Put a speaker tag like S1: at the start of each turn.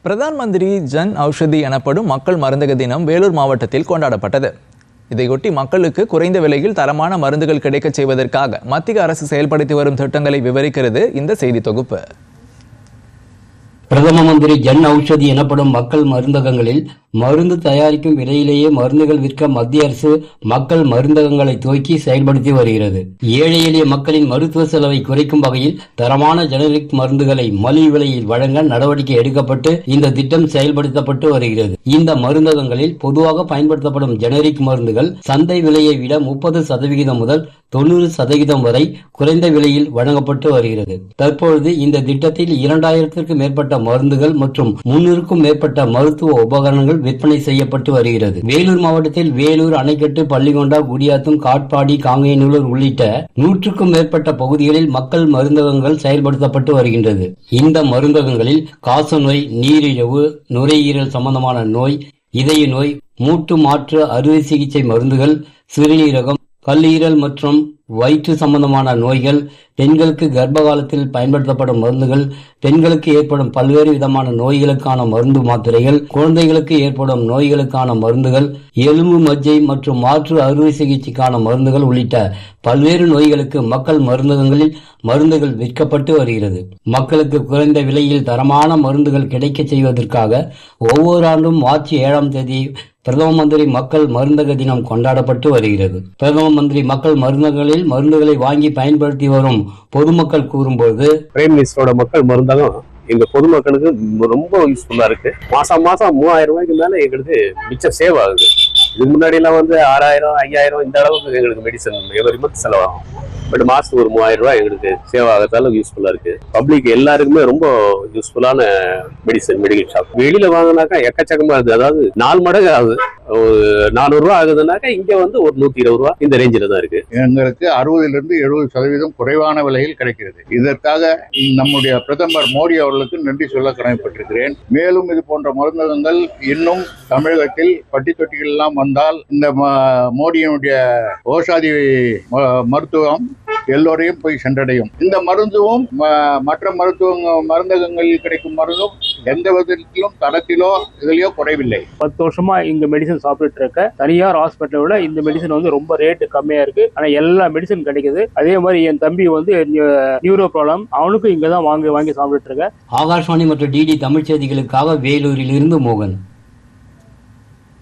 S1: பிரதான் மந்திரி ஜன் ஔஷதி எனப்படும் மக்கள் மருந்தக தினம் வேலூர் மாவட்டத்தில் கொண்டாடப்பட்டது. இதையொட்டி மக்களுக்கு குறைந்த விலையில் தரமான மருந்துகள் கிடைக்கச் செய்வதற்காக மத்திய அரசு செயல்படுத்தி வரும் திட்டங்களை விவரிக்கிறது இந்த செய்தி தொகுப்பு.
S2: பிரதம மந்திரி ஜன் ஔஷதி எனப்படும் மக்கள் மருந்தகங்களில் மருந்து தயாரிக்கும் விலையிலேயே மருந்துகள் விற்க மத்திய அரசு மக்கள் மருந்தகங்களை துவக்கி செயல்படுத்தி வருகிறது. ஏழை எளிய மக்களின் மருத்துவ செலவை குறைக்கும் வகையில் தரமான ஜெனரிக் மருந்துகளை மலிவு விலையில் வழங்க நடவடிக்கை எடுக்கப்பட்டு இந்த திட்டம் செயல்படுத்தப்பட்டு வருகிறது. இந்த மருந்தகங்களில் பொதுவாக பயன்படுத்தப்படும் ஜெனரிக் மருந்துகள் சந்தை விலையை விட 30% முதல் 90% வரை குறைந்த விலையில் வழங்கப்பட்டு வருகிறது. தற்பொழுது இந்த திட்டத்தில் 2000க்கும் மேற்பட்ட மருந்துகள் மற்றும் 300க்கும் மேற்பட்ட மருத்துவ உபகரணங்கள் விற்பனை செய்யப்பட்டு வருகிறது. வேலூர் மாவட்டத்தில் வேலூர், அணைக்கட்டு, பள்ளிகொண்டா, குடியாத்தம், காட்பாடி, காங்கேயநல்லூர் உள்ளிட்ட 100க்கும் மேற்பட்ட பகுதிகளில் மக்கள் மருந்தகங்கள் செயல்படுத்தப்பட்டு வருகின்றது. இந்த மருந்தகங்களில் காசநோய், நீரிழிவு, நுரையீரல் சம்பந்தமான நோய், இதய நோய், மூட்டு மாற்று அறுவை சிகிச்சை மருந்துகள், சிறுநீரகம், கல்லீரல் மற்றும் வயிற்று சம்பந்தமான நோய்கள், பெண்களுக்கு கர்ப்ப காலத்தில் பயன்படுத்தப்படும் மருந்துகள், பெண்களுக்கு ஏற்படும் பல்வேறு விதமான நோய்களுக்கான மருந்து மாத்திரைகள், குழந்தைகளுக்கு ஏற்படும் நோய்களுக்கான மருந்துகள், எலும்பு மஜ்ஜை மற்றும் மாற்று அறுவை சிகிச்சைக்கான மருந்துகள் உள்ளிட்ட பல்வேறு நோய்களுக்கு மக்கள் மருந்தகங்களில் மருந்துகள் விற்கப்பட்டு வருகிறது. மக்களுக்கு குறைந்த விலையில் தரமான மருந்துகள் கிடைக்க செய்வதற்காக ஒவ்வொரு ஆண்டும் மார்ச் 7ஆம் தேதி பிரதம மந்திரி மக்கள் மருந்தக தினம் கொண்டாடப்பட்டு வருகிறது. பிரதம மந்திரி மக்கள் மருந்தகங்களில் மருந்துகளை வாங்கி பயன்படுத்தி வரும் பொதுமக்கள் கூறும்போது,
S3: பிரைம் மினிஸ்டரோட மக்கள் மருந்தகம் எங்க பொதுமக்களுக்கு ரொம்ப யூஸ்ஃபுல்லா இருக்கு. மாசம் 3000 ரூபாய்க்கு மேல எங்களுக்கு மிச்சம் சேவ் ஆகுது. இதுக்கு முன்னாடி எல்லாம் 6000, 5000 இந்த அளவுக்கு எங்களுக்கு மெடிசன் எவரி மந்த் செலவாகும். பட் மாசத்துக்கு ஒரு 3000 ரூபாய் எங்களுக்கு சேவ் ஆகிறதால யூஸ்ஃபுல்லா இருக்கு. பப்ளிக் எல்லாருக்குமே ரொம்ப யூஸ்ஃபுல்லான மெடிக்கல் ஷாப். வெளியில வாங்கினாக்கா எக்கச்சக்கமா இருக்கு. அதாவது 4 மடங்கு ஆகுது. 400 ரூபாய் ஆகுதுனாக்கா இங்க ஒரு 120 ரூபாய் இந்த ரேஞ்சில தான் இருக்கு.
S4: எங்களுக்கு 60% 70% குறைவான விலையில் கிடைக்கிறது. இதற்காக நம்முடைய பிரதமர் மோடி அவர்களுக்கு நன்றி சொல்ல கடமைப்பட்டிருக்கிறேன். மேலும் இது போன்ற மருந்தகங்கள் இன்னும் தமிழகத்தில் பட்டி தொட்டிகள் எல்லாம் வந்தால் இந்த மோடியினுடைய ஓஷாதி மருத்துவம் எல்லோரையும் போய் சென்றடையும். இந்த மருந்தும் மற்ற மருந்தகங்களில் கிடைக்கும் மருந்தும் எந்த விதத்திலும் தரத்திலோ இதிலோ குறைவில்லை.
S5: 10 வருஷமா இங்க மெடிசன் சாப்பிட்டு இருக்க. தனியார் ஹாஸ்பிட்டலை விட இந்த மெடிசன் ரொம்ப ரேட்டு கம்மியா இருக்கு. ஆனா எல்லா மெடிசன் கிடைக்குது. அதே மாதிரி என் தம்பி நியூரோ ப்ராப்ளம், அவனுக்கும் இங்கதான் வாங்கி சாப்பிட்டு இருக்க.
S2: ஆகாஷ்வாணி மற்றும் டிடி தமிழ் செய்திகளுக்காக வேலூரில் இருந்து மோகன்.